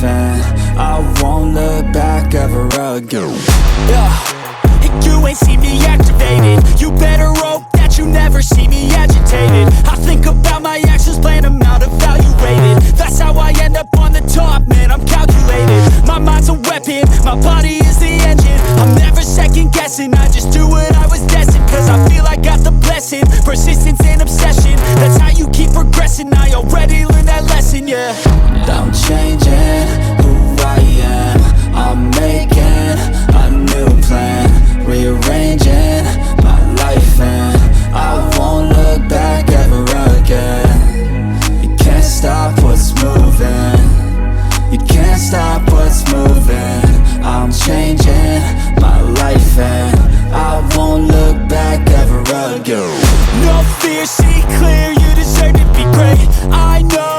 and I won't look back ever again. You ain't see me activated. You better hope that you never see me agitated. I think about my actions, plan them out, evaluated. That's how I end up on the top, man, I'm calculated. My mind's a weapon, my body is the engine. I'm never second guessing, I just do what I was destined. Cause I feel I got the blessing, persistence and obsession. That's how you keep progressing, I already learned that lesson, yeah. I'm changing who I am, I'm making a new plan, rearranging my life and I won't look back ever again. You can't stop what's moving, you can't stop what's moving. I'm changing my life and I won't look back ever again. No fear, see clear, you deserve to be great. I know